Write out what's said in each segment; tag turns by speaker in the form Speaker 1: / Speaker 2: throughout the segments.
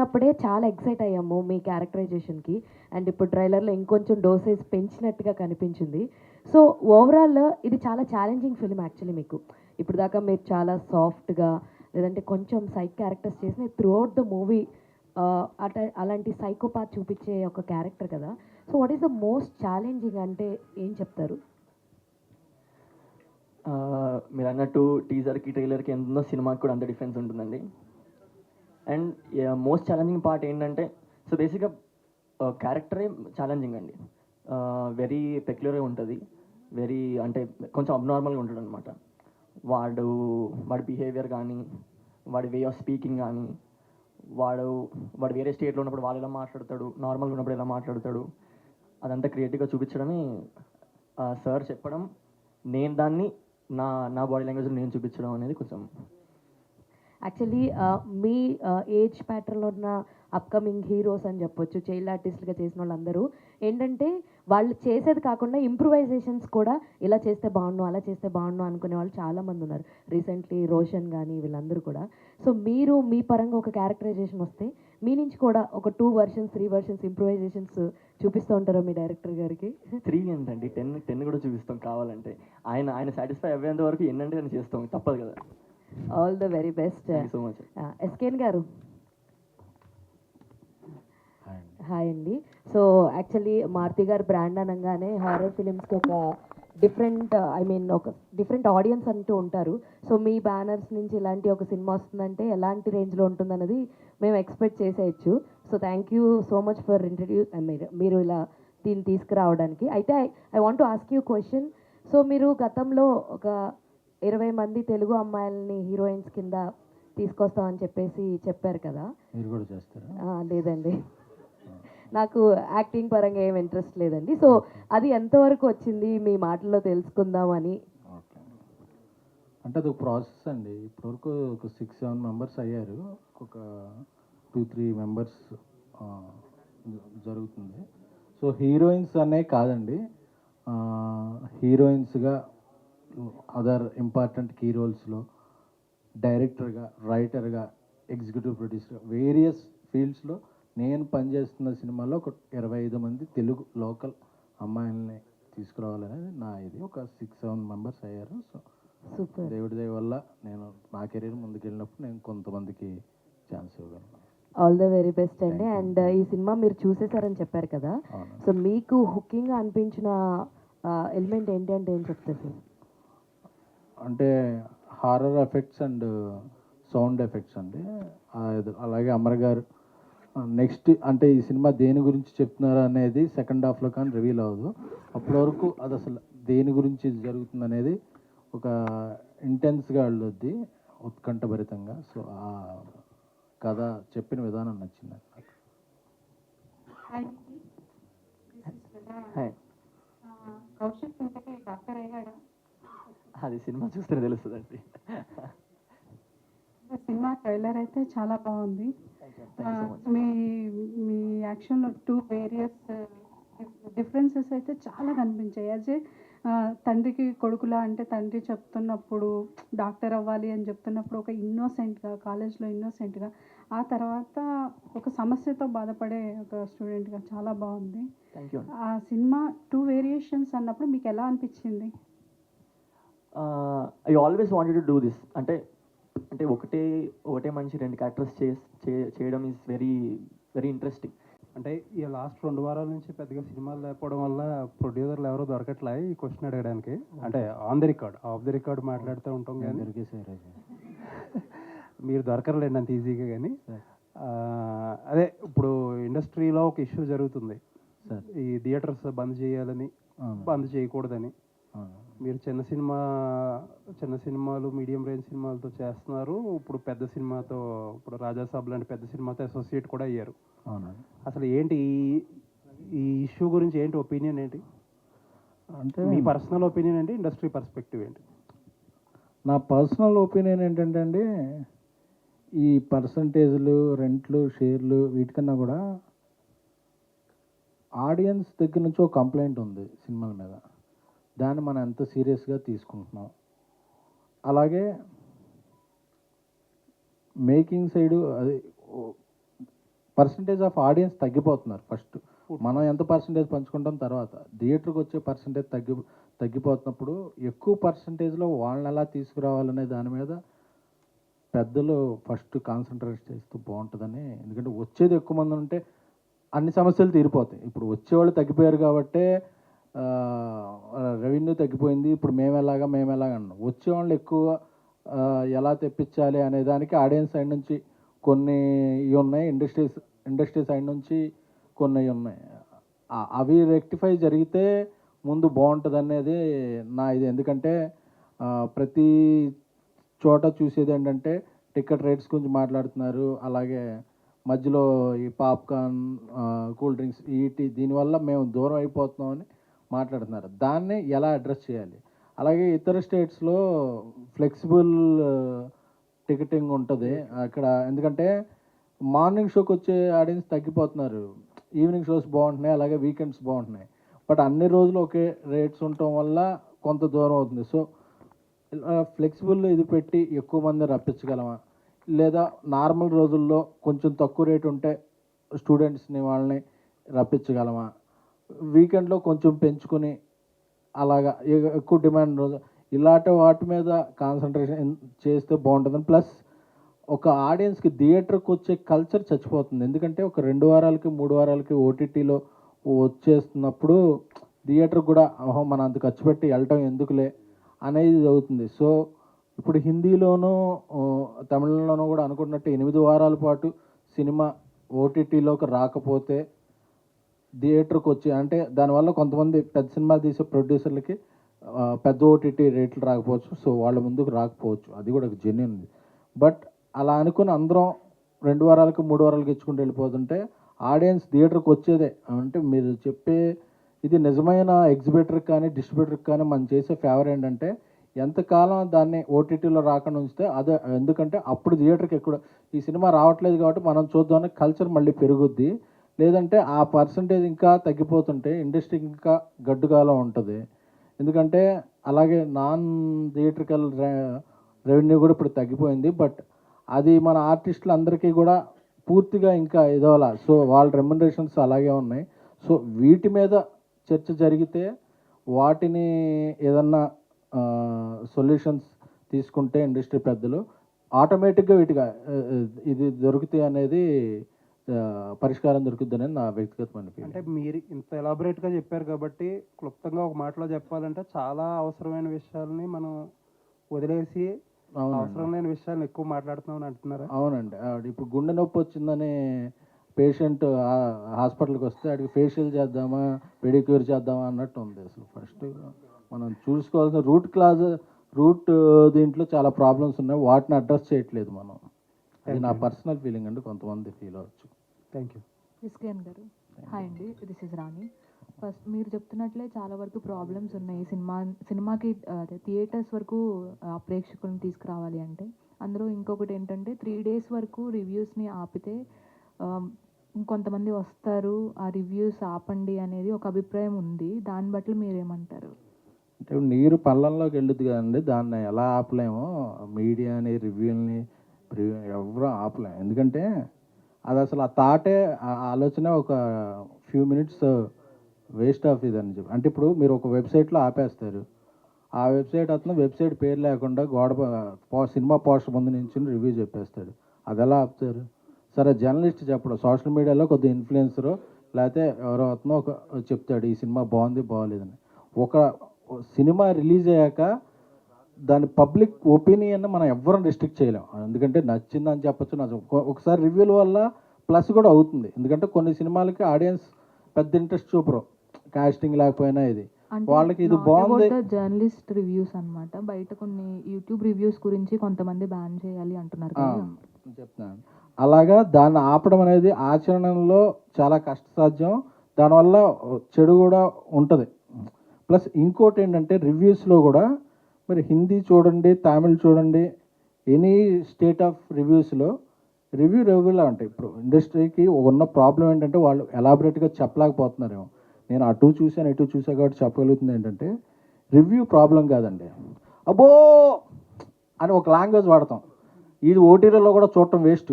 Speaker 1: అప్పుడే చాలా ఎక్సైట్ అయ్యాము మీ క్యారెక్టరైజేషన్కి. అండ్ ఇప్పుడు ట్రైలర్లో ఇంకొంచెం డోసేజ్ పెంచినట్టుగా కనిపించింది. సో ఓవరాల్ ఇది చాలా ఛాలెంజింగ్ ఫిల్మ్ యాక్చువల్లీ మీకు. ఇప్పుడు దాకా మీరు చాలా సాఫ్ట్గా లేదంటే కొంచెం సైక్ క్యారెక్టర్స్ చేసిన త్రూ అవుట్ ద మూవీ అలాంటి సైకోపాత్ చూపించే ఒక క్యారెక్టర్ కదా. So what is the most challenging అంటే ఏం చెప్తారు?
Speaker 2: మీరు అన్నట్టు టీజర్కి ట్రైలర్కి ఎంత ఉందో సినిమాకి కూడా అంత డిఫరెన్స్ ఉంటుందండి. అండ్ మోస్ట్ ఛాలెంజింగ్ పార్ట్ ఏంటంటే, సో బేసిక్గా క్యారెక్టరే ఛాలెంజింగ్ అండి. వెరీ పెక్యులర్గా ఉంటుంది, వెరీ అంటే కొంచెం అబ్నార్మల్గా ఉంటాడు అనమాట. వాడి బిహేవియర్ కానీ, వాడి వే ఆఫ్ స్పీకింగ్ కానీ, వాడు వేరే స్టేట్లో ఉన్నప్పుడు వాళ్ళు ఎలా మాట్లాడతాడు, నార్మల్గా ఉన్నప్పుడు ఎలా మాట్లాడతాడు, అదంతా క్రియేటివ్గా చూపించడమే సార్ చెప్పడం, నేను దాన్ని నా బాడీ లాంగ్వేజ్లో నేను చూపించడం అనేది కొంచెం.
Speaker 1: యాక్చువల్లీ మీ ఏజ్ ప్యాటర్న్లో ఉన్న అప్కమింగ్ హీరోస్ అని చెప్పొచ్చు, చైల్డ్ ఆర్టిస్ట్గా చేసిన వాళ్ళందరూ ఏంటంటే వాళ్ళు చేసేది కాకుండా ఇంప్రూవైజేషన్స్ కూడా ఇలా చేస్తే బాగుండు అలా చేస్తే బాగుండు అనుకునే వాళ్ళు చాలామంది ఉన్నారు. రీసెంట్లీ రోషన్ కానీ వీళ్ళందరూ కూడా. సో మీరు మీ పరంగా ఒక క్యారెక్టరైజేషన్ వస్తే మీ నుంచి కూడా ఒక 2 వర్షన్స్ 3 వర్షన్స్ ఇంప్రూవైజేషన్స్ చూపిస్తూ ఉంటారో మీ డైరెక్టర్ గారికి?
Speaker 2: 3 ఏంటండి, 10 కూడా చూపిస్తాం కావాలంటే. ఆయన సాటిస్ఫై అయ్యేంత వరకు ఎన్నంటే అని చేస్తాం, తప్పదు కదా.
Speaker 1: All the very best.
Speaker 2: So much.
Speaker 1: ఎస్కేన్ గారు హాయ్ అండి. సో యాక్చువల్లీ మారుతి గారు బ్రాండ్ అనగానే హారర్ ఫిలిమ్స్కి ఒక డిఫరెంట్ ఆడియన్స్ అంటూ ఉంటారు. సో మీ బ్యానర్స్ నుంచి ఇలాంటి ఒక సినిమా వస్తుందంటే ఎలాంటి రేంజ్లో ఉంటుందన్నది మేము ఎక్స్పెక్ట్ చేసేయచ్చు. So thank you so much for మీరు ఇలా దీన్ని తీసుకురావడానికి. అయితే I want to ask you question. So మీరు గతంలో ఒక 20 మంది తెలుగు అమ్మాయిలని హీరోయిన్స్ కింద తీసుకొస్తామని చెప్పారు కదా.
Speaker 3: మీరు కూడా చేస్తారా?
Speaker 1: లేదండి, నాకు యాక్టింగ్ పరంగా ఏం ఇంట్రెస్ట్ లేదండి. సో అది ఎంతవరకు వచ్చింది మీ మాటల్లో తెలుసుకుందామని.
Speaker 3: ఓకే, అంటే అది ఒక ప్రాసెస్ అండి. ఇప్పటివరకు ఒక 6-7 మెంబర్స్ అయ్యారు, ఒక 2-3 మెంబర్స్ జరుగుతుంది. సో హీరోయిన్స్ అనే కాదండి, హీరోయిన్స్గా అదర్ ఇంపార్టెంట్ కీ రోల్స్లో డైరెక్టర్గా, రైటర్గా, ఎగ్జిక్యూటివ్ ప్రొడ్యూసర్గా వేరియస్ ఫీల్డ్స్లో నేను పనిచేస్తున్న సినిమాలో ఒక 25 మంది తెలుగు లోకల్ అమ్మాయిల్ని తీసుకురావాలనేది నా ఇది. ఒక 6-7 మెంబర్స్ అయ్యారు. సో
Speaker 1: సూపర్,
Speaker 3: దేవుడి దయ వల్ల నేను నా కెరీర్ ముందుకెళ్ళినప్పుడు నేను కొంతమందికి ఛాన్స్ ఇవ్వగలను.
Speaker 1: ఆల్ ద వెరీ బెస్ట్ అండి. అండ్ ఈ సినిమా మీరు చూసేసారని చెప్పారు కదా. సో మీకు హుకింగ్గా అనిపించిన ఎలిమెంట్ ఏంటి అంటే ఏం చెప్తారు సార్?
Speaker 3: అంటే horror effects and sound effects అండి. అలాగే అమర్ గారు నెక్స్ట్ అంటే ఈ సినిమా దేని గురించి చెప్తున్నారు అనేది సెకండ్ హాఫ్లో కానీ రివీల్ అవ్వదు. అప్పటి వరకు అది అసలు దేని గురించి జరుగుతుంది అనేది ఒక ఇంటెన్స్గా వెళ్ళొద్ది, ఉత్కంఠభరితంగా. సో ఆ కథ చెప్పిన విధానం నచ్చింది నాకు.
Speaker 2: అది సినిమా చూస్తేనే తెలుస్తుందండి.
Speaker 4: సినిమా ట్రైలర్ అయితే చాలా బాగుంది. మీ మీ యాక్షన్లో 2 వేరియస్ డిఫరెన్సెస్ అయితే చాలా కనిపించాయి. యాజ్ ఏ తండ్రికి కొడుకులా, అంటే తండ్రి చెప్తున్నప్పుడు డాక్టర్ అవ్వాలి అని చెప్తున్నప్పుడు ఒక ఇన్నోసెంట్గా, కాలేజ్లో ఇన్నోసెంట్గా, ఆ తర్వాత ఒక సమస్యతో బాధపడే ఒక స్టూడెంట్గా చాలా బాగుంది. ఆ సినిమా 2 వేరియేషన్స్ అన్నప్పుడు మీకు ఎలా అనిపించింది?
Speaker 2: I always wanted to do this. అంటే ఒకటే మనిషి 2 క్యారెక్టర్స్ చేయడం ఈజ్ వెరీ వెరీ ఇంట్రెస్టింగ్.
Speaker 5: అంటే ఈ లాస్ట్ 2 వారాల నుంచి పెద్దగా సినిమాలు లేకపోవడం వల్ల ప్రొడ్యూసర్లు ఎవరో దొరకట్లే ఈ క్వశ్చన్ అడగడానికి. అంటే on the record, of the record మాట్లాడుతూ ఉంటాం కానీ మీరు దొరకరులేండి అంత ఈజీగా. కానీ అదే ఇప్పుడు ఇండస్ట్రీలో ఒక ఇష్యూ జరుగుతుంది, ఈ థియేటర్స్ బంద్ చేయాలని, బంద్ చేయకూడదని. మీరు చిన్న సినిమాలు, మీడియం రేంజ్ సినిమాలతో చేస్తున్నారు. ఇప్పుడు పెద్ద సినిమాతో, ఇప్పుడు రాజాసాబ్ లాంటి పెద్ద సినిమాతో అసోసియేట్ కూడా అయ్యారు. అసలు ఏంటి ఈ ఇష్యూ గురించి ఏంటి ఒపీనియన్ ఏంటి? అంటే మీ పర్సనల్ ఒపీనియన్ ఏంటి, ఇండస్ట్రీ పర్స్పెక్టివ్ ఏంటి?
Speaker 3: నా పర్సనల్ ఒపీనియన్ ఏంటంటే అండి, ఈ పర్సంటేజ్లు, రెంట్లు, షేర్లు వీటికన్నా కూడా ఆడియన్స్ దగ్గర నుంచి ఒక కంప్లైంట్ ఉంది సినిమాల మీద. దాన్ని మనం ఎంత సీరియస్గా తీసుకుంటున్నాం. అలాగే మేకింగ్ సైడు అది పర్సంటేజ్ ఆఫ్ ఆడియన్స్ తగ్గిపోతున్నారు. ఫస్ట్ మనం ఎంత పర్సంటేజ్ పంచుకుంటాం, తర్వాత థియేటర్కి వచ్చే పర్సంటేజ్ తగ్గిపోతున్నప్పుడు ఎక్కువ పర్సంటేజ్లో వాళ్ళని ఎలా తీసుకురావాలనే దాని మీద పెద్దలు ఫస్ట్ కాన్సన్ట్రేట్ చేస్తూ బాగుంటుందని. ఎందుకంటే వచ్చేది ఎక్కువ మంది ఉంటే అన్ని సమస్యలు తీరిపోతాయి. ఇప్పుడు వచ్చేవాళ్ళు తగ్గిపోయారు కాబట్టే రెవెన్యూ తగ్గిపోయింది, ఇప్పుడు మేము ఎలాగా అన్నాం. వచ్చేవాళ్ళు ఎక్కువ ఎలా తెప్పించాలి అనే దానికి ఆడియన్స్ సైడ్ నుంచి కొన్ని ఇవి ఉన్నాయి, ఇండస్ట్రీ సైడ్ నుంచి కొన్ని ఉన్నాయి. అవి రెక్టిఫై జరిగితే ముందు బాగుంటుంది అనేది నా ఇది. ఎందుకంటే ప్రతి చోట చూసేది ఏంటంటే టికెట్ రేట్స్ గురించి మాట్లాడుతున్నారు, అలాగే మధ్యలో ఈ పాప్కార్న్, కూల్ డ్రింక్స్ దీనివల్ల మేము దూరం అయిపోతున్నామని మాట్లాడుతున్నారు. దాన్ని ఎలా అడ్రస్ చేయాలి? అలాగే ఇతర స్టేట్స్లో ఫ్లెక్సిబుల్ టికెటింగ్ ఉంటుంది అక్కడ. ఎందుకంటే మార్నింగ్ షోకి వచ్చే ఆడియన్స్ తగ్గిపోతున్నారు, ఈవినింగ్ షోస్ బాగుంటున్నాయి, అలాగే వీకెండ్స్ బాగుంటున్నాయి. బట్ అన్ని రోజులు ఒకే రేట్స్ ఉండటం వల్ల కొంత దూరం అవుతుంది. సో ఫ్లెక్సిబుల్ ఇది పెట్టి ఎక్కువ మంది రప్పించగలమా, లేదా నార్మల్ రోజుల్లో కొంచెం తక్కువ రేటు ఉంటే స్టూడెంట్స్ని వాళ్ళని రప్పించగలమా, వీకెండ్లో కొంచెం పెంచుకుని అలాగా ఎక్కువ డిమాండ్ రోజు ఇలాంటి వాటి మీద కాన్సన్ట్రేషన్ చేస్తే బాగుంటుందని. ప్లస్ ఒక ఆడియన్స్కి థియేటర్కి వచ్చే కల్చర్ చచ్చిపోతుంది. ఎందుకంటే ఒక 2 వారాలకి 3 వారాలకి ఓటీటీలో వచ్చేస్తున్నప్పుడు థియేటర్ కూడా మనం అంత ఖర్చు పెట్టి వెళ్ళటం ఎందుకులే అనేది అవుతుంది. సో ఇప్పుడు హిందీలోనూ తమిళంలోనూ కూడా అనుకున్నట్టు 8 వారాల పాటు సినిమా ఓటీటీలోకి రాకపోతే థియేటర్కి వచ్చి, అంటే దానివల్ల కొంతమంది పెద్ద సినిమాలు తీసే ప్రొడ్యూసర్లకి పెద్ద ఓటీటీ రేట్లు రాకపోవచ్చు, సో వాళ్ళ ముందుకు రాకపోవచ్చు, అది కూడా జెన్యూన్. బట్ అలా అనుకుని అందరం 2 వారాలకు 3 వారాలకు ఇచ్చుకుంటూ వెళ్ళిపోతుంటే ఆడియన్స్ థియేటర్కి వచ్చేదే. అంటే మీరు చెప్పే ఇది నిజమైన ఎగ్జిబిటర్కి కానీ డిస్ట్రిబ్యూటర్కి కానీ మనం చేసే ఫేవర్ ఏంటంటే ఎంతకాలం దాన్ని ఓటీటీలో రాకుండా ఉంచితే అదే. ఎందుకంటే అప్పుడు థియేటర్కి ఎక్కువ ఈ సినిమా రావట్లేదు కాబట్టి మనం చూద్దామని కల్చర్ మళ్ళీ పెరుగుద్ది. లేదంటే ఆ పర్సంటేజ్ ఇంకా తగ్గిపోతుంటే ఇండస్ట్రీకి ఇంకా గడ్డుగాలం ఉంటుంది. ఎందుకంటే అలాగే నాన్ థియేట్రికల్ రెవెన్యూ కూడా ఇప్పుడు తగ్గిపోయింది. బట్ అది మన ఆర్టిస్టులు అందరికీ కూడా పూర్తిగా ఇంకా ఇదోలా. సో వాళ్ళ రెమ్యునరేషన్స్ అలాగే ఉన్నాయి. సో వీటి మీద చర్చ జరిగితే వాటిని ఏదన్నా సొల్యూషన్స్ తీసుకుంటే ఇండస్ట్రీ పెద్దలు ఆటోమేటిక్గా వీటిగా ఇది దొరుకుతాయి అనేది పరిష్కారం దొరుకుతుందని నా వ్యక్తిగతమైన ఫీలింగ్.
Speaker 5: అంటే మీరు ఇంత ఎలాబొరేట్గా చెప్పారు కాబట్టి క్లుప్తంగా ఒక మాటలో చెప్పాలంటే చాలా అవసరమైన విషయాలని మనం వదిలేసి అవసరం లేని విషయాలను ఎక్కువ మాట్లాడుతున్నామని అంటున్నారా?
Speaker 3: అవునండి. ఇప్పుడు గుండె నొప్పి వచ్చిందని పేషెంట్ హాస్పిటల్కి వస్తే అడిగి ఫేషియల్ చేద్దామా పెడిక్యూర్ చేద్దామా అన్నట్టు ఉంది. అసలు ఫస్ట్ మనం చూసుకోవాల్సిన రూట్ దీంట్లో చాలా ప్రాబ్లమ్స్ ఉన్నాయి, వాటిని అడ్రస్ చేయట్లేదు మనం. అది నా పర్సనల్ ఫీలింగ్ అండి, కొంతమంది ఫీల్ అవ్వచ్చు.
Speaker 5: Thank you.
Speaker 6: ఎస్కేఎన్ గారు, హాయ్ అండి, దిస్ ఇస్ రాణి. ఫస్ట్ మీరు చెప్తున్నట్లే చాలా వరకు ప్రాబ్లమ్స్ ఉన్నాయి సినిమాకి థియేటర్స్ వరకు ప్రేక్షకులను తీసుకురావాలి అంటే. అందులో ఇంకొకటి ఏంటంటే 3 days వరకు రివ్యూస్ని ఆపితే ఇంకొంతమంది వస్తారు, ఆ రివ్యూస్ ఆపండి అనేది ఒక అభిప్రాయం ఉంది. దాన్ని బట్టి మీరేమంటారు?
Speaker 3: అంటే నీరు పళ్ళంలోకి వెళ్ళుద్ది కదండి, దాన్ని ఎలా ఆపలేమో మీడియాని రివ్యూల్ని ఎవరూ ఆపలేము. ఎందుకంటే అది అసలు ఆ థాటే ఆలోచన ఒక ఫ్యూ మినిట్స్ వేస్ట్ ఆఫ్ ఇది అని చెప్పి. అంటే ఇప్పుడు మీరు ఒక వెబ్సైట్లో ఆపేస్తారు, ఆ వెబ్సైట్ అతను వెబ్సైట్ పేరు లేకుండా సినిమా పోస్టర్ ముందు నుంచి రివ్యూ చెప్పేస్తాడు, అది ఎలా ఆపుతారు? సరే జర్నలిస్ట్ చెప్పడం, సోషల్ మీడియాలో కొద్ది ఇన్ఫ్లుయెన్సరు లేకపోతే ఎవరో అతను ఒక చెప్తాడు ఈ సినిమా బాగుంది బాగోలేదని. ఒక సినిమా రిలీజ్ అయ్యాక దాని పబ్లిక్ ఒపీనియన్ మనం ఎవ్వరం రిస్ట్రిక్ట్ చేయలేం. ఎందుకంటే నచ్చిందని చెప్పచ్చు, ఒకసారి రివ్యూల వల్ల ప్లస్ కూడా అవుతుంది. ఎందుకంటే కొన్ని సినిమాలకి ఆడియన్స్ పెద్ద ఇంట్రెస్ట్ చూపరు, కాస్టింగ్ లేకపోయినా ఇది వాళ్ళకి ఇది బాగుంది.
Speaker 6: జర్నలిస్ట్ రివ్యూస్ అన్నమాట. బయట కొన్ని యూట్యూబ్ రివ్యూస్ గురించి కొంతమంది బ్యాన్ చేయాలి అంటున్నారు కదా,
Speaker 3: చెప్తున్నాను. అలాగా దాన్ని ఆపడం అనేది ఆచరణలో చాలా కష్టసాధ్యం, దానివల్ల చెడు కూడా ఉంటుంది. ప్లస్ ఇంకోటి ఏంటంటే రివ్యూస్లో కూడా మరి హిందీ చూడండి, తమిళ్ చూడండి, ఎనీ స్టేట్ ఆఫ్ రివ్యూస్లో రివ్యూలా ఉంటాయి. ఇప్పుడు ఇండస్ట్రీకి ఉన్న ప్రాబ్లం ఏంటంటే వాళ్ళు ఎలాబొరేట్గా చెప్పలేకపోతున్నారేమో. నేను అటు చూశాను ఇటు చూసా కాబట్టి చెప్పగలుగుతుంది ఏంటంటే రివ్యూ ప్రాబ్లం కాదండి, అబ్బో అని ఒక లాంగ్వేజ్ వాడతాం. ఇది ఓటీటీలో కూడా చూడటం వేస్ట్,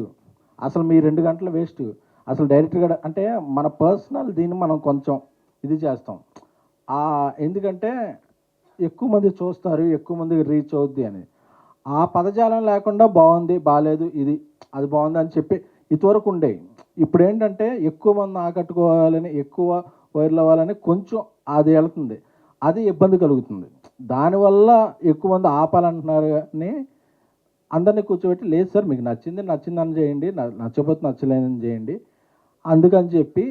Speaker 3: అసలు మీ 2 గంటలు వేస్ట్. అసలు డైరెక్టర్ కూడా అంటే మన పర్సనల్ దీన్ని మనం కొంచెం ఇది చేస్తాం. ఎందుకంటే ఎక్కువ మంది చూస్తారు, ఎక్కువ మందికి రీచ్ అవుద్ది అని. ఆ పదజాలం లేకుండా బాగుంది, బాగాలేదు, అది బాగుంది అని చెప్పి ఇదివరకు ఉండేవి. ఇప్పుడు ఏంటంటే ఎక్కువ మంది ఆకట్టుకోవాలని, ఎక్కువ వైరల్ అవ్వాలని కొంచెం అది వెళుతుంది, అది ఇబ్బంది కలుగుతుంది. దానివల్ల ఎక్కువ మంది ఆపాలంటున్నారు కానీ అందరినీ కూర్చోబెట్టి లేదు సార్ మీకు నచ్చిందని చేయండి, నచ్చకపోతే నచ్చలేదని చేయండి అందుకని చెప్పి.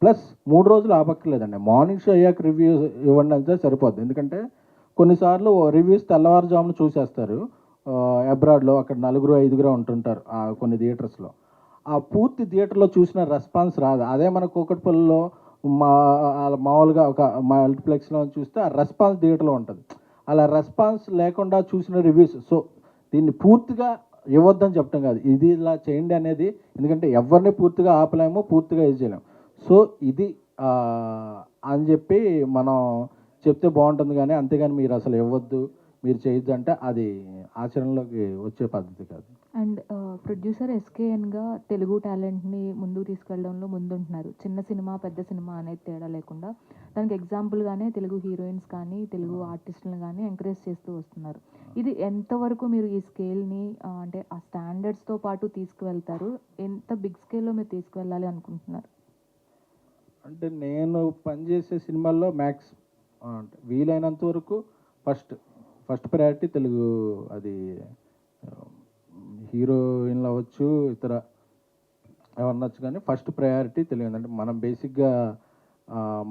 Speaker 3: ప్లస్ 3 రోజులు ఆపక్కర్లేదండి, మార్నింగ్ షో అయ్యాక రివ్యూ ఇవ్వండి అంటే సరిపోద్ది. ఎందుకంటే కొన్నిసార్లు రివ్యూస్ తెల్లవారుజామున చూసేస్తారు అబ్రాడ్లో, అక్కడ 4-5 ఉంటుంటారు కొన్ని థియేటర్స్లో. ఆ పూర్తి థియేటర్లో చూసిన రెస్పాన్స్ రాదు. అదే మన కూకట్పల్లిలో మామూలుగా ఒక మల్టీప్లెక్స్లో చూస్తే ఆ రెస్పాన్స్ థియేటర్లో ఉంటుంది. అలా రెస్పాన్స్ లేకుండా చూసిన రివ్యూస్. సో దీన్ని పూర్తిగా ఇవ్వద్దని చెప్పడం కాదు, ఇది ఇలా చేయండి అనేది. ఎందుకంటే ఎవరిని పూర్తిగా ఆపలేము, పూర్తిగా ఇది చేయలేము. సో ఇది అని చెప్పి మనం చెప్తే బాగుంటుంది. కానీ అంతేగాని మీరు అసలు ఇవ్వద్దు, మీరు చేయొద్దు అంటే అది ఆచరణలోకి వచ్చే పద్ధతి కాదు.
Speaker 6: అండ్ ప్రొడ్యూసర్ ఎస్కేఎన్గా తెలుగు టాలెంట్ని ముందుకు తీసుకెళ్ళడంలో ముందుంటున్నారు. చిన్న సినిమా పెద్ద సినిమా అనేది తేడా లేకుండా దానికి ఎగ్జాంపుల్గానే తెలుగు హీరోయిన్స్ కానీ తెలుగు ఆర్టిస్టులను కానీ ఎంకరేజ్ చేస్తూ వస్తున్నారు. ఇది ఎంతవరకు మీరు ఈ స్కేల్ని అంటే ఆ స్టాండర్డ్స్తో పాటు తీసుకువెళ్తారు? ఎంత బిగ్ స్కేల్లో మీరు తీసుకువెళ్ళాలి అనుకుంటున్నారు?
Speaker 3: అంటే నేను పనిచేసే సినిమాల్లో మ్యాక్స్ వీలైనంత వరకు ఫస్ట్ ప్రయారిటీ తెలుగు. అది హీరోయిన్లు అవ్వచ్చు, ఇతర ఎవరనొచ్చు, కానీ ఫస్ట్ ప్రయారిటీ తెలుగు. అంటే మనం బేసిక్గా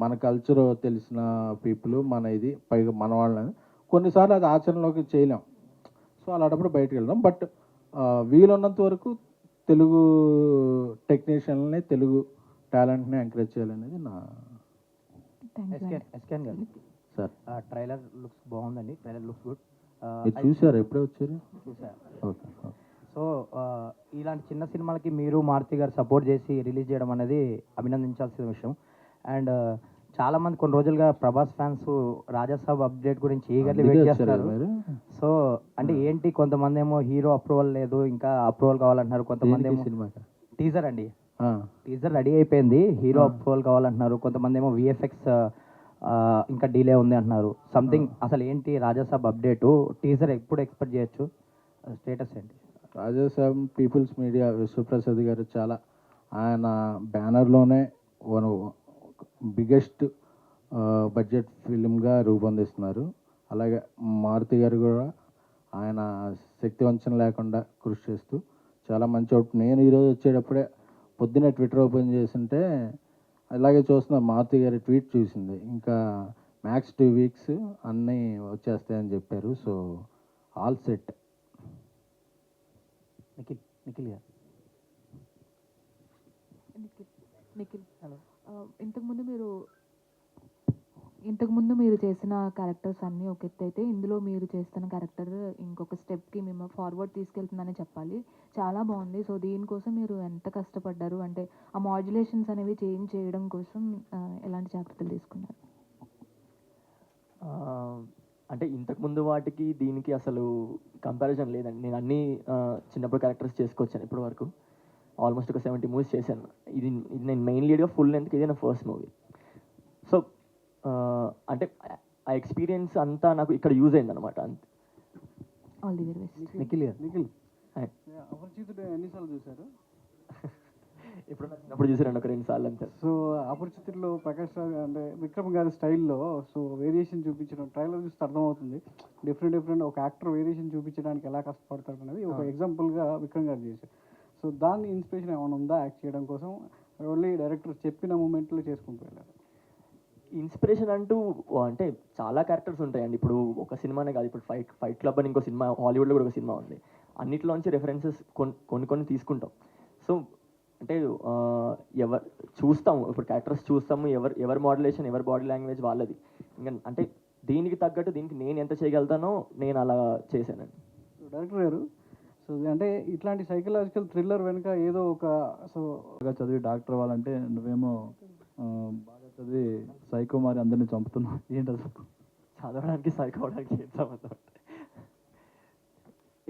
Speaker 3: మన కల్చర్ తెలిసిన పీపుల్, మన ఇది పైగా మన వాళ్ళని కొన్నిసార్లు అది ఆచరణలోకి చేయలేం. సో అలాంటప్పుడు బయటకు వెళ్దాం. బట్ వీలున్నంత వరకు తెలుగు టెక్నీషియన్ని, తెలుగు టాలెంట్ని ఎంకరేజ్ చేయాలనేది నా.
Speaker 7: ఎస్కేన్ గారు
Speaker 3: సార్
Speaker 7: ట్రైలర్ లుక్స్ బాగుందండి, ట్రైలర్ లుక్స్ గుడ్.
Speaker 3: మీరు చూసారు, ఎప్పుడే వచ్చారు?
Speaker 7: చూసారు.
Speaker 3: ఓకే.
Speaker 7: సో ఇలాంటి చిన్న సినిమాలకి మీరు మారుతి గారు సపోర్ట్ చేసి రిలీజ్ చేయడం అనేది అభినందించాల్సిన విషయం. అండ్ చాలామంది కొన్ని రోజులుగా ప్రభాస్ ఫ్యాన్స్ రాజాసాబ్ అప్డేట్ గురించి ఈగర్లీ వెయిట్ చేస్తున్నారు. సో అంటే ఏంటి, కొంతమంది ఏమో హీరో అప్రూవల్ లేదు, ఇంకా అప్రూవల్ కావాలంటున్నారు. కొంతమంది ఏమో టీజర్ అండి, టీజర్ రెడీ అయిపోయింది, హీరో అప్రూవల్ కావాలంటున్నారు. కొంతమంది ఏమో విఎఫ్ఎక్స్ ఇంకా డిలే ఉంది అంటున్నారు. సంథింగ్ అసలు ఏంటి రాజాసాబ్ అప్డేటు, టీజర్ ఎప్పుడు ఎక్స్పెక్ట్ చేయొచ్చు, స్టేటస్ ఏంటి?
Speaker 3: రాజాసాబ్ పీపుల్స్ మీడియా విశ్వప్రసాద్ గారు చాలా ఆయన బ్యానర్లోనే బిగ్గెస్ట్ బడ్జెట్ ఫిలింగా రూపొందిస్తున్నారు. అలాగే మారుతి గారు కూడా ఆయన శక్తి వంచన లేకుండా కృషి చేస్తూ చాలా మంచి అవుట్. నేను ఈరోజు వచ్చేటప్పుడే పొద్దున్నే ట్విట్టర్ ఓపెన్ చేస్తుంటే అలాగే చూస్తున్నా, మారుతి గారి ట్వీట్ చూసింది, ఇంకా మ్యాక్స్ 2 వీక్స్ అన్నీ వచ్చేస్తాయని చెప్పారు. So all set.
Speaker 7: నిఖిల్ గారు.
Speaker 6: నిఖిల్ హలో. ఇంతకుముందు మీరు చేసిన క్యారెక్టర్స్ అన్నీ ఒక ఎత్తు అయితే, ఇందులో మీరు చేస్తున్న క్యారెక్టర్ ఇంకొక స్టెప్కి మిమ్మల్ని ఫార్వర్డ్ తీసుకెళ్తుందని చెప్పాలి. చాలా బాగుంది. సో దీనికోసం మీరు ఎంత కష్టపడ్డారు? అంటే ఆ మాడ్యులేషన్స్ అనేవి చేంజ్ చేయడం కోసం ఎలాంటి జాగ్రత్తలు తీసుకున్నారు?
Speaker 2: అంటే ఇంతకుముందు వాటికి దీనికి అసలు కంపారిజన్ లేదండి. నేను అన్నీ చిన్నప్పుడు క్యారెక్టర్స్ చేసుకొచ్చాను ఇప్పటి వరకు. ఆల్మోస్ట్ ఒక 70 మూవీస్ చేశాను. ఇది నేను మెయిన్ లీడ్గా ఫుల్ లెంత్కి ఇదే నా ఫస్ట్ మూవీ. సో అంటే ఆ ఎక్స్పీరియన్స్ అంతా నాకు ఇక్కడ యూజ్ అయింది అనమాట. అంతే.
Speaker 6: All the very best.
Speaker 7: Nikhil గారు.
Speaker 5: అపరిచితుడు ఎన్నిసార్లు చూశారు?
Speaker 2: ఎప్పుడు చూసారండి, ఒక 2 సార్లు అంతే.
Speaker 5: సో అపరిచితుల్లో ప్రకాష్ రాజ్ అంటే విక్రమ్ గారి స్టైల్లో సో వేరియేషన్ చూపించడం ట్రైలర్ చూస్తే అర్థమవుతుంది. డిఫరెంట్ ఒక యాక్టర్ వేరియేషన్ చూపించడానికి ఎలా కష్టపడతాడు అనేది ఒక ఎగ్జాంపుల్గా విక్రమ్ గారు చేశారు. సో దాన్ని ఇన్స్పిరేషన్ ఏమైనా ఉందా యాక్ట్ చేయడం కోసం? ఓన్లీ డైరెక్టర్ చెప్పిన మూమెంట్లో చేసుకుంటూ వెళ్ళారు?
Speaker 2: ఇన్స్పిరేషన్ అంటూ అంటే చాలా క్యారెక్టర్స్ ఉంటాయండి. ఇప్పుడు ఒక సినిమానే కాదు, ఇప్పుడు ఫైట్ క్లబ్ అని ఇంకో సినిమా, హాలీవుడ్లో కూడా ఒక సినిమా ఉంది. అన్నిట్లోంచి రెఫరెన్సెస్ కొన్ని తీసుకుంటాం. సో అంటే చూస్తాము, ఇప్పుడు క్యారెక్టర్స్ చూస్తాము, ఎవరి మోడ్యులేషన్, ఎవరి బాడీ లాంగ్వేజ్ వాళ్ళది. ఇంకా అంటే దీనికి తగ్గట్టు దీనికి నేను ఎంత చేయగలుగుతానో నేను అలా చేశానండి.
Speaker 5: డైరెక్టర్ గారు, సో అంటే ఇట్లాంటి సైకలాజికల్ థ్రిల్లర్ వెనుక ఏదో ఒక సో
Speaker 8: చదివి డాక్టర్ అవ్వాలంటే నువ్వేమో బాగా చదివి సైకో మరి అందరినీ చంపుతున్నావు, ఏంటి అసలు?
Speaker 2: చదవడానికి సైకో అవడానికి ఏం సంబంధం?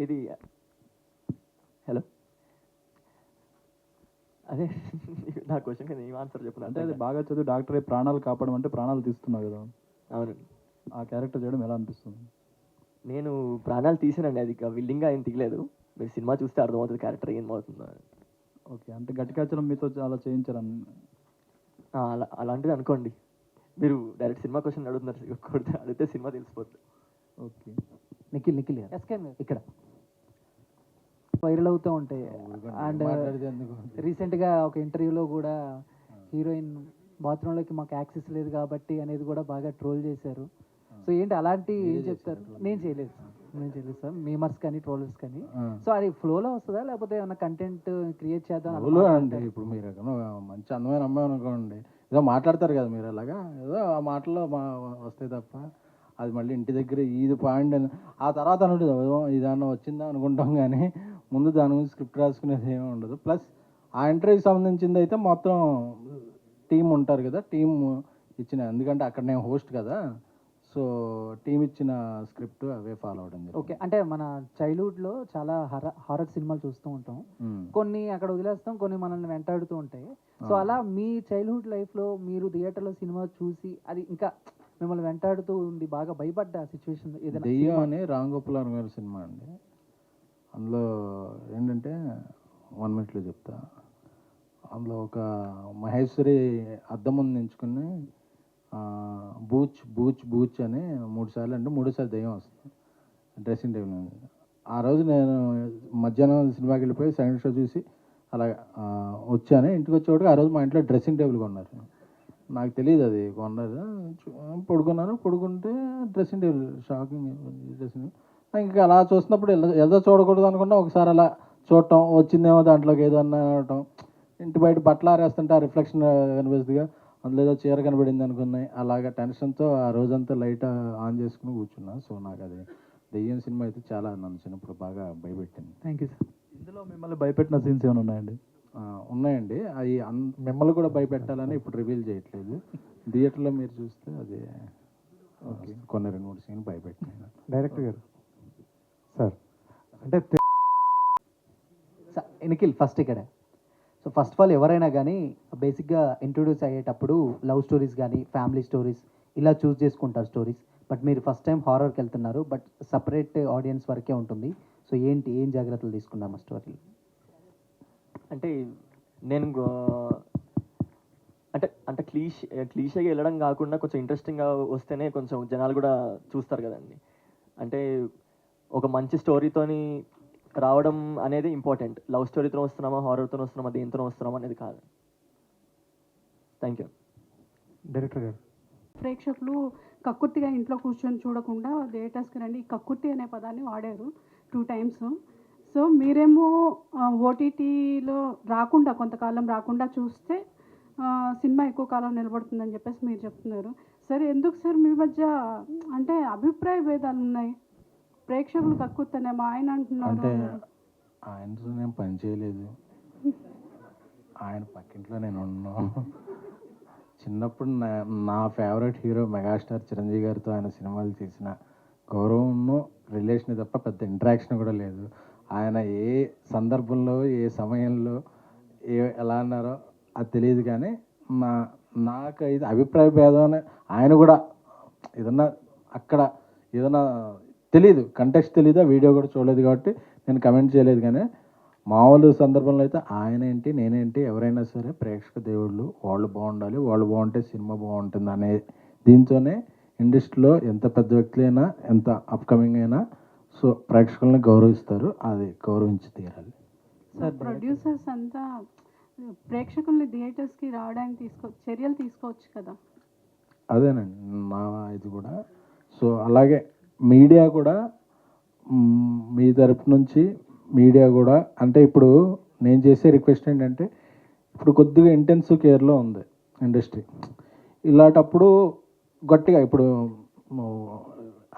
Speaker 2: ఇది హలో అదే నా క్వశ్చన్కి నేను ఏం ఆన్సర్ చెప్పను
Speaker 8: అంటే
Speaker 2: అంటే
Speaker 8: అది బాగా చదివి డాక్టర్ అయి ప్రాణాలు కాపాడడం అంటే ప్రాణాలు తీస్తున్నావు కదా,
Speaker 2: అవునండి.
Speaker 8: ఆ క్యారెక్టర్ చేయడం ఎలా అనిపిస్తుంది?
Speaker 2: నేను ప్రాణాలు తీసానండి, అది విల్లింగ్గా ఏం తీయలేదు. మీరు సినిమా చూస్తే అర్థమవుతుంది క్యారెక్టర్ ఏమవుతుందో.
Speaker 8: ఓకే, అంటే గట్టికాచలం మీతో చాలా చేయించారని.
Speaker 2: అలాంటిది అనుకోండి. మీరు డైరెక్ట్ సినిమా క్వశ్చన్ అడుగుతున్నారు, అడిగితే సినిమా తెలిసిపోతుంది.
Speaker 8: ఓకే,
Speaker 7: నిఖిల్ ఇక్కడ వైరల్ అవుతూ ఉంటాయి. అండ్ రీసెంట్గా ఒక ఇంటర్వ్యూలో కూడా హీరోయిన్ బాత్రూంలోకి మాకు యాక్సెస్ లేదు కాబట్టి అనేది కూడా బాగా ట్రోల్ చేశారు. సో ఏంటి అలాంటి ఏం చెప్తారు? నేను చేయలేదు సార్, మీమర్స్ కానీ ట్రోలర్స్ కానీ. సో అది ఫ్లోలో వస్తుందా లేకపోతే ఏమైనా కంటెంట్ క్రియేట్ చేద్దాం?
Speaker 3: ఫ్లోలో అండి. ఇప్పుడు మీరు మంచి అందమైన అమ్మాయి అనుకోండి, ఏదో మాట్లాడతారు కదా మీరు, అలాగా ఏదో ఆ మాటల్లో వస్తాయి తప్ప అది మళ్ళీ ఇంటి దగ్గర ఇది పాయింట్ అని ఆ తర్వాత అనుకుంటుంది ఇదన్నా వచ్చిందా అనుకుంటాం, కానీ ముందు దాని గురించి స్క్రిప్ట్ రాసుకునేది ఏమీ ఉండదు. ప్లస్ ఆ ఇంటర్వ్యూకి సంబంధించింది అయితే మొత్తం టీం ఉంటారు కదా, టీం ఇచ్చిన, ఎందుకంటే అక్కడ నేను హోస్ట్ కదా, సో టీం ఇచ్చిన స్క్రిప్ట్ అవే ఫాలో అవడం జరిగింది.
Speaker 7: ఓకే, అంటే మన చైల్డ్హుడ్లో చాలా హారర్ సినిమాలు చూస్తూ ఉంటాం, కొన్ని అక్కడ వదిలేస్తాం, కొన్ని మనల్ని వెంటాడుతూ ఉంటాయి. సో అలా మీ చైల్డ్హుడ్ లైఫ్లో మీరు థియేటర్లో సినిమా చూసి అది ఇంకా మిమ్మల్ని వెంటాడుతూ ఉండి బాగా భయపడ్డ సిచ్యువేషన్ ఏదైనా?
Speaker 3: దెయ్యం అని రామ్ గోపాల్ గారి సినిమా అండి. అందులో ఏంటంటే 1 minute చెప్తా. అందులో ఒక మహేశ్వరి అద్దం ముందు నించుకుని బూచ్ బూచ్ బూచ్ అని 3 సార్లు అంటే 3 సార్లు దెయ్యం వస్తుంది డ్రెస్సింగ్ టేబుల్ మీద. ఆ రోజు నేను మధ్యాహ్నం సినిమాకి వెళ్ళిపోయి సెకండ్ షో చూసి అలా వచ్చాను. ఇంటికి వచ్చేవాడికి ఆ రోజు మా ఇంట్లో డ్రెస్సింగ్ టేబుల్ కొన్నారు. నాకు తెలియదు అది కొన్నారు. పడుకుంటే డ్రెస్సింగ్ టేబుల్ షాకింగ్ డ్రెస్సింగ్. ఇంకా అలా చూస్తున్నప్పుడు ఏదో చూడకూడదు అనుకున్నా ఒకసారి అలా చూడటం, వచ్చిందేమో దాంట్లోకి ఏదో అనటం, ఇంటి బయట బట్టలు ఆరేస్తుంటే ఆ రిఫ్లెక్షన్ కనిపిస్తుందిగా, అందులో ఏదో చీర కనబడింది అనుకున్నాయి. అలాగా టెన్షన్తో ఆ రోజంతా లైట్ ఆన్ చేసుకుని కూర్చున్నా. సో నాకు అది దెయ్యం సినిమా అయితే చాలా నన్ను చిన్నప్పుడు బాగా భయపెట్టింది.
Speaker 7: Thank you sir.
Speaker 8: ఇందులో మిమ్మల్ని భయపెట్టిన సీన్స్ ఏమైనా ఉన్నాయండి?
Speaker 3: ఉన్నాయండి. అవి మిమ్మల్ని కూడా భయపెట్టాలని ఇప్పుడు రివీల్ చేయట్లేదు. థియేటర్లో మీరు చూస్తే అది కొన్ని 2-3 సీన్లు భయపెట్టినాయి.
Speaker 5: డైరెక్టర్ గారు సార్, అంటే
Speaker 7: నిఖిల్ ఫస్ట్ ఇక్కడ. సో ఫస్ట్ ఆఫ్ ఆల్ ఎవరైనా కానీ బేసిక్గా ఇంట్రొడ్యూస్ అయ్యేటప్పుడు లవ్ స్టోరీస్ కానీ ఫ్యామిలీ స్టోరీస్ ఇలా చూస్ చేసుకుంటారు స్టోరీస్. బట్ మీరు ఫస్ట్ టైం హారర్కి వెళ్తున్నారు, బట్ సపరేట్ ఆడియన్స్ వరకే ఉంటుంది. సో ఏం జాగ్రత్తలు తీసుకున్నాము స్టోరీ?
Speaker 2: అంటే నేను అంటే క్లీషేగా వెళ్ళడం కాకుండా కొంచెం ఇంట్రెస్టింగ్గా వస్తేనే కొంచెం జనాలు కూడా చూస్తారు కదండి. అంటే ఒక మంచి స్టోరీతోని రావడం అనేది ఇంపార్టెంట్. లవ్ స్టోరీతో వస్తున్నామా, హారర్తో వస్తున్నామా, దేంతో వస్తున్నామా అనేది కాదు. Thank you.
Speaker 5: డైరెక్టర్ గారు,
Speaker 4: ప్రేక్షకులు కక్కుర్తిగా ఇంట్లో కూర్చొని చూడకుండా థియేటర్స్కి రండి, కక్కుర్తి అనే పదాన్ని వాడారు 2 times. సో మీరేమో ఓటీటీలో రాకుండా కొంతకాలం రాకుండా చూస్తే సినిమా ఎక్కువ కాలం నిలబడుతుందని చెప్పేసి మీరు చెప్తున్నారు. సరే, ఎందుకు సార్ మీ మధ్య అంటే అభిప్రాయ భేదాలు ఉన్నాయి? ప్రేక్షకులు కక్కుర్తనే మా ఆయన అంటున్నారు.
Speaker 3: అంటే ఆయనతో నేను పని చేయలేదు, ఆయన పక్కింట్లో నేను ఉన్నాను. చిన్నప్పుడు నా ఫేవరెట్ హీరో మెగాస్టార్ చిరంజీవి గారితో ఆయన సినిమాలు తీసిన గౌరవం రిలేషన్ తప్ప పెద్ద ఇంటరాక్షన్ కూడా లేదు. ఆయన ఏ సందర్భంలో ఏ సమయంలో ఎలా అన్నారో అది తెలియదు, కానీ నాకు ఇది అభిప్రాయ భేదం అని ఆయన కూడా ఏదన్నా అక్కడ ఏదన్నా తెలీదు, కంటెక్స్ట్ తెలీదు, ఆ వీడియో కూడా చూడలేదు కాబట్టి నేను కమెంట్ చేయలేదు. కానీ మామూలు సందర్భంలో అయితే ఆయన ఏంటి నేనేంటి ఎవరైనా సరే ప్రేక్షక దేవుళ్ళు, వాళ్ళు బాగుండాలి, వాళ్ళు బాగుంటే సినిమా బాగుంటుంది అనే దీంతోనే ఇండస్ట్రీలో ఎంత పెద్ద వ్యక్తులైనా ఎంత అప్కమింగ్ అయినా సో ప్రేక్షకులను గౌరవిస్తారు, అది గౌరవించి తీరాలి.
Speaker 4: ప్రొడ్యూసర్స్ అంతా ప్రేక్షకుల్ని థియేటర్స్కి రావడానికి చర్యలు తీసుకోవచ్చు కదా.
Speaker 3: అదేనండి నా ఇది కూడా. సో అలాగే మీడియా కూడా మీ తరపు నుంచి మీడియా కూడా అంటే ఇప్పుడు నేను చేసే రిక్వెస్ట్ ఏంటంటే ఇప్పుడు కొద్దిగా ఇంటెన్సివ్ కేర్లో ఉంది ఇండస్ట్రీ. ఇలాంటప్పుడు గట్టిగా ఇప్పుడు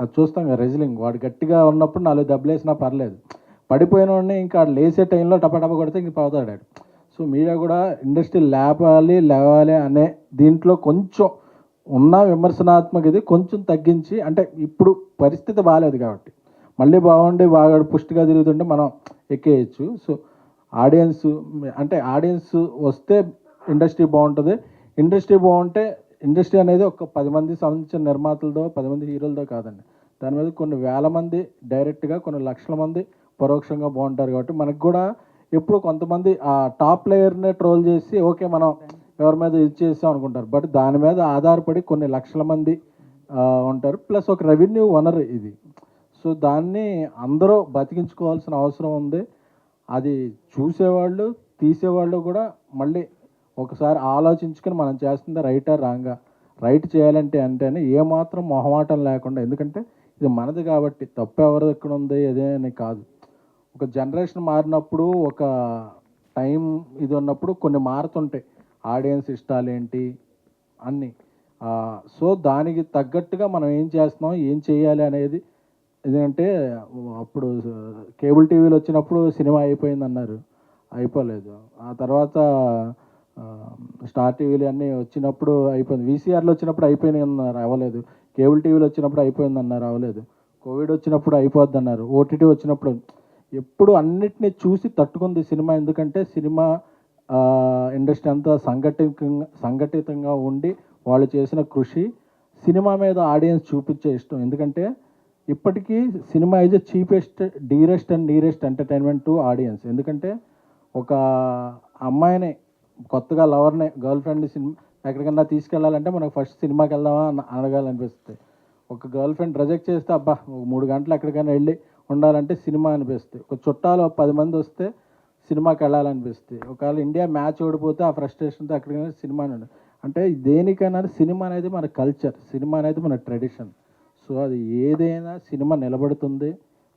Speaker 3: అది చూస్తాం కదా రెజ్లింగ్, వాడు గట్టిగా ఉన్నప్పుడు 4 దెబ్బలు వేసినా పర్లేదు, పడిపోయిన వాడిని ఇంకా లేసే టైంలో టపటప కొడితే ఇంక పోతాడు. సో మీడియా కూడా ఇండస్ట్రీ లేవాలి అనే దీంట్లో కొంచెం ఉన్న విమర్శనాత్మక ఇది కొంచెం తగ్గించి, అంటే ఇప్పుడు పరిస్థితి బాగాలేదు కాబట్టి మళ్ళీ బాగుండి బాగా పుష్టిగా తిరుగుతుంటే మనం ఎక్కేయచ్చు. సో ఆడియన్స్ అంటే ఆడియన్స్ వస్తే ఇండస్ట్రీ బాగుంటుంది, ఇండస్ట్రీ బాగుంటే ఇండస్ట్రీ అనేది ఒక 10 మంది సంబంధించిన నిర్మాతలతో 10 మంది హీరోలతో కాదండి, దాని మీద కొన్ని వేల మంది డైరెక్ట్గా, కొన్ని లక్షల మంది పరోక్షంగా బాగుంటారు. కాబట్టి మనకు కూడా ఎప్పుడు కొంతమంది ఆ టాప్ ప్లేయర్నే ట్రోల్ చేసి ఓకే మనం ఎవరి మీద ఇది చేసాం అనుకుంటారు, బట్ దాని మీద ఆధారపడి కొన్ని లక్షల మంది ఉంటారు, ప్లస్ ఒక రెవెన్యూ వనరు ఇది. సో దాన్ని అందరూ బతికించుకోవాల్సిన అవసరం ఉంది. అది చూసేవాళ్ళు తీసేవాళ్ళు కూడా మళ్ళీ ఒకసారి ఆలోచించుకొని మనం చేస్తుంది రైటా రాంగా, రైట్ చేయాలంటే అంటేనే ఏమాత్రం మొహమాటం లేకుండా, ఎందుకంటే ఇది మనది కాబట్టి తప్పు ఎవరి ఎక్కడ ఉంది అదే అని కాదు. ఒక జనరేషన్ మారినప్పుడు, ఒక టైం ఇది ఉన్నప్పుడు కొన్ని మారుతుంటాయి, ఆడియన్స్ ఇష్టాలు ఏంటి అన్నీ. సో దానికి తగ్గట్టుగా మనం ఏం చేస్తున్నాం, ఏం చేయాలి అనేది. ఎందుకంటే అప్పుడు కేబుల్ టీవీలు వచ్చినప్పుడు సినిమా అయిపోయింది అన్నారు, అయిపోలేదు. ఆ తర్వాత స్టార్ టీవీలు అన్నీ వచ్చినప్పుడు అయిపోయింది, వీసీఆర్లు వచ్చినప్పుడు అయిపోయినాయి అన్నారు, అవ్వలేదు. కేబుల్ టీవీలు వచ్చినప్పుడు అయిపోయింది అన్నారు, అవ్వలేదు. కోవిడ్ వచ్చినప్పుడు అయిపోద్ది అన్నారు, ఓటీటీ వచ్చినప్పుడు. ఎప్పుడు అన్నిటినీ చూసి తట్టుకుంది సినిమా, ఎందుకంటే సినిమా ఇండస్ట్రీ అంతా సంఘటితంగా ఉండి వాళ్ళు చేసిన కృషి, సినిమా మీద ఆడియన్స్ చూపించే ఇష్టం. ఎందుకంటే ఇప్పటికీ cinema is cheapest, dearest and nearest entertainment to audience. ఎందుకంటే ఒక అమ్మాయిని కొత్తగా లవర్ని, గర్ల్ ఫ్రెండ్ని ఎక్కడికన్నా తీసుకెళ్ళాలంటే మనకు ఫస్ట్ సినిమాకి వెళ్దామా అడగాలనిపిస్తుంది. ఒక గర్ల్ ఫ్రెండ్ రిజెక్ట్ చేస్తే అబ్బా 3 గంటలు ఎక్కడికైనా వెళ్ళి ఉండాలంటే సినిమా అనిపిస్తుంది. ఒక చుట్టాలు 10 మంది వస్తే సినిమాకి వెళ్ళాలనిపిస్తుంది. ఒకవేళ ఇండియా మ్యాచ్ ఓడిపోతే ఆ ఫ్రస్ట్రేషన్తో ఎక్కడికైనా సినిమా అంటే దేనికైనా సినిమా అనేది మన కల్చర్, సినిమా అనేది మన ట్రెడిషన్. సో అది ఏదైనా సినిమా నిలబడుతుంది,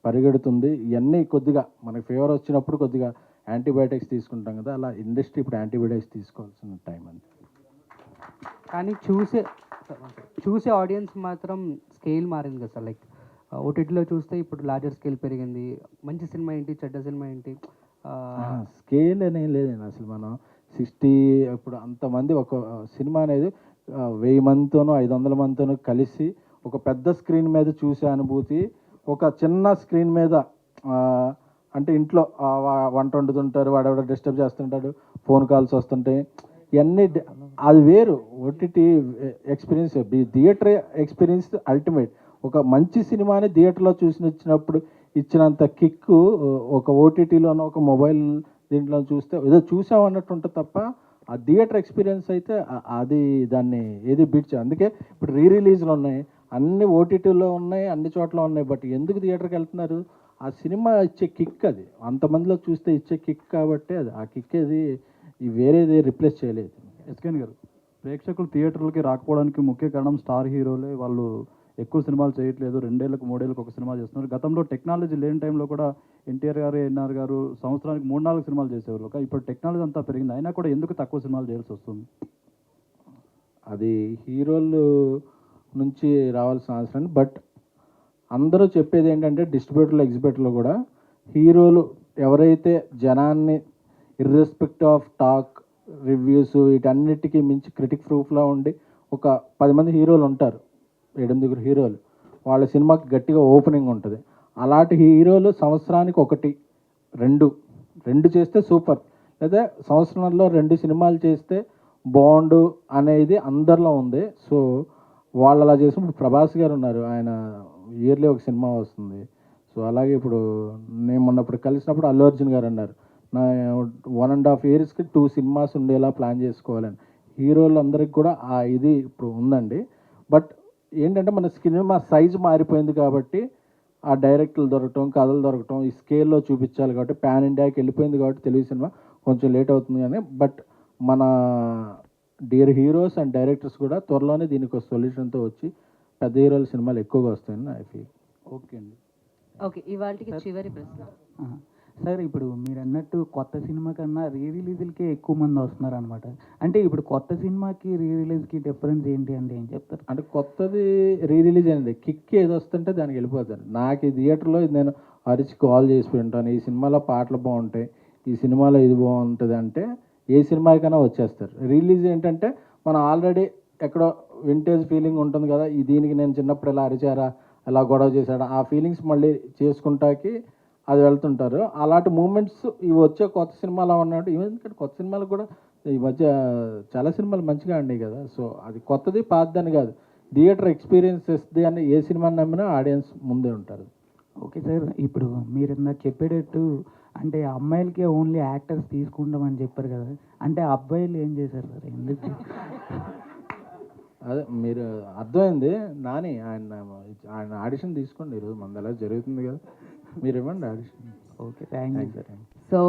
Speaker 3: పరిగెడుతుంది. ఇవన్నీ కొద్దిగా మనకి ఫీవర్ వచ్చినప్పుడు కొద్దిగా యాంటీబయాటిక్స్ తీసుకుంటాం కదా, అలా ఇండస్ట్రీ ఇప్పుడు యాంటీబయాటిక్స్ తీసుకోవాల్సిన టైం అండి.
Speaker 9: కానీ చూసే ఆడియన్స్ మాత్రం స్కేల్ మారింది కదా సార్. లైక్ ఓటీటీలో చూస్తే ఇప్పుడు లార్జర్ స్కేల్ పెరిగింది. మంచి సినిమా ఏంటి, చెడ్డ సినిమా ఏంటి,
Speaker 3: స్కేల్ అనేం లేదండి. అసలు మనం 60 ఇప్పుడు అంతమంది ఒక సినిమా అనేది 1000 మందితోనూ 500 మందితోనూ కలిసి ఒక పెద్ద స్క్రీన్ మీద చూసే అనుభూతి, ఒక చిన్న స్క్రీన్ మీద అంటే ఇంట్లో వంట వండుతుంటారు, వాడెవడో డిస్టర్బ్ చేస్తుంటాడు, ఫోన్ కాల్స్ వస్తుంటాయి, ఇవన్నీ అది వేరు. OTT experience, theatre experience ultimate. ఒక మంచి సినిమాని థియేటర్లో వచ్చినప్పుడు ఇచ్చినంత కిక్కు ఒక ఓటీటీలోనో ఒక మొబైల్ దీంట్లో చూస్తే ఏదో చూసామన్నట్టు ఉంటుంది తప్ప, ఆ థియేటర్ ఎక్స్పీరియన్స్ అయితే అది దాన్ని ఏది బీట్ చేయాలి. అందుకే ఇప్పుడు రిలీజ్లు ఉన్నాయి, అన్ని ఓటీటీలో ఉన్నాయి, అన్ని చోట్ల ఉన్నాయి, బట్ ఎందుకు థియేటర్కి వెళ్తున్నారు? ఆ సినిమా ఇచ్చే కిక్, అది అంతమందిలో చూస్తే ఇచ్చే కిక్ కాబట్టి అది ఆ కిక్ అది వేరేది రిప్లేస్ చేయలేదు.
Speaker 8: ఎస్కేన్ గారు, ప్రేక్షకులు థియేటర్లకి రాకపోవడానికి ముఖ్య కారణం స్టార్ హీరోలే. వాళ్ళు ఎక్కువ సినిమాలు చేయట్లేదు, 2 ఏళ్ళకు 3 ఏళ్ళకు ఒక సినిమా చేస్తున్నారు. గతంలో టెక్నాలజీ లేని టైంలో కూడా ఎన్టీఆర్ గారు, ఎన్ఆర్ గారు సంవత్సరానికి 3-4 సినిమాలు చేసేవాళ్ళు. ఇప్పుడు టెక్నాలజీ అంతా పెరిగింది, అయినా కూడా ఎందుకు తక్కువ సినిమాలు చేయాల్సి వస్తుంది?
Speaker 3: అది హీరోలు నుంచి రావాల్సిన అవసరం. బట్ అందరూ చెప్పేది ఏంటంటే డిస్ట్రిబ్యూటర్లు, ఎగ్జిబ్యూటర్లు కూడా హీరోలు ఎవరైతే జనాన్ని ఇర్రెస్పెక్ట్ ఆఫ్ టాక్, రివ్యూస్ వీటన్నిటికీ మించి క్రిటిక్ ప్రూఫ్లో ఉండి ఒక 10 మంది హీరోలు ఉంటారు, 7-8 హీరోలు, వాళ్ళ సినిమాకి గట్టిగా ఓపెనింగ్ ఉంటుంది. అలాంటి హీరోలు సంవత్సరానికి 1-2 చేస్తే సూపర్, లేదా సంవత్సరంలో 2 సినిమాలు చేస్తే బాగుండు అనేది అందరిలో ఉంది. సో వాళ్ళు అలా చేసినప్పుడు ప్రభాస్ గారు ఉన్నారు, ఆయన ఇయర్లీ ఒక సినిమా వస్తుంది. సో అలాగే ఇప్పుడు నేను మొన్నప్పుడు కలిసినప్పుడు అల్లు అర్జున్ గారు అన్నారు, నా 1.5 yearsకి 2 సినిమాస్ ఉండేలా ప్లాన్ చేసుకోవాలని. హీరోలు అందరికి కూడా ఆ ఇది ఇప్పుడు ఉందండి. బట్ ఏంటంటే మన సినిమా సైజు మారిపోయింది కాబట్టి ఆ డైరెక్టర్లు దొరకటం, కథలు దొరకటం, ఈ స్కేల్లో చూపించాలి కాబట్టి పాన్ ఇండియాకి వెళ్ళిపోయింది కాబట్టి తెలుగు సినిమా కొంచెం లేట్ అవుతుంది. కానీ బట్ మన డియర్ హీరోస్ అండ్ డైరెక్టర్స్ కూడా త్వరలోనే దీనికి ఒక సొల్యూషన్తో వచ్చి పెద్ద హీరోల సినిమాలు ఎక్కువగా వస్తాయని ఐ ఫీల్.
Speaker 8: ఓకే అండి.
Speaker 1: ఓకే, ఇవాళకి చివరి ప్రశ్న.
Speaker 9: సార్ ఇప్పుడు మీరు అన్నట్టు కొత్త సినిమా కన్నా రిలీజులకే ఎక్కువ మంది వస్తున్నారు అనమాట. అంటే ఇప్పుడు కొత్త సినిమాకి రిలీజ్కి డిఫరెన్స్ ఏంటి అంటే ఏం చెప్తారు?
Speaker 3: అంటే కొత్తది రిలీజ్ అయింది, కిక్ ఏది వస్తుంటే దానికి వెళ్ళిపోతాను. నాకు ఈ థియేటర్లో నేను అరిచి కాల్ చేసి ఉంటాను, ఈ సినిమాలో పాటలు బాగుంటాయి, ఈ సినిమాలో ఇది బాగుంటుంది అంటే ఏ సినిమాకైనా వచ్చేస్తారు. రిలీజ్ ఏంటంటే మనం ఆల్రెడీ ఎక్కడో వింటేజ్ ఫీలింగ్ ఉంటుంది కదా, దీనికి నేను చిన్నప్పుడు ఎలా అరిచారా, ఎలా గొడవ చేశాడా, ఆ ఫీలింగ్స్ మళ్ళీ చేసుకుంటాకి అది వెళ్తుంటారు. అలాంటి మూమెంట్స్ ఇవి వచ్చే కొత్త సినిమాలో ఉన్నట్టు ఎందుకంటే కొత్త సినిమాలు కూడా ఈ మధ్య చాలా సినిమాలు మంచిగా ఆడినాయి కదా. సో అది కొత్తది పాతదని కాదు, థియేటర్ ఎక్స్పీరియన్స్ ఇస్తుంది అని ఏ సినిమాని నమ్మినా ఆడియన్స్ ముందే ఉంటారు.
Speaker 10: ఓకే సార్, ఇప్పుడు మీరు ఇందాక చెప్పేటట్టు అంటే అమ్మాయిలకి ఓన్లీ యాక్టర్స్ తీసుకుంటామని చెప్పారు కదా, అంటే అబ్బాయిలు ఏం చేశారు సార్? ఎందుకు?
Speaker 3: అదే మీరు అర్థమైంది నాని, ఆయన ఆడిషన్ తీసుకోండి ఈరోజు, మన ఎలా జరుగుతుంది కదా, మీరు ఇవ్వండి audition.
Speaker 10: Okay, thank you sir.
Speaker 1: So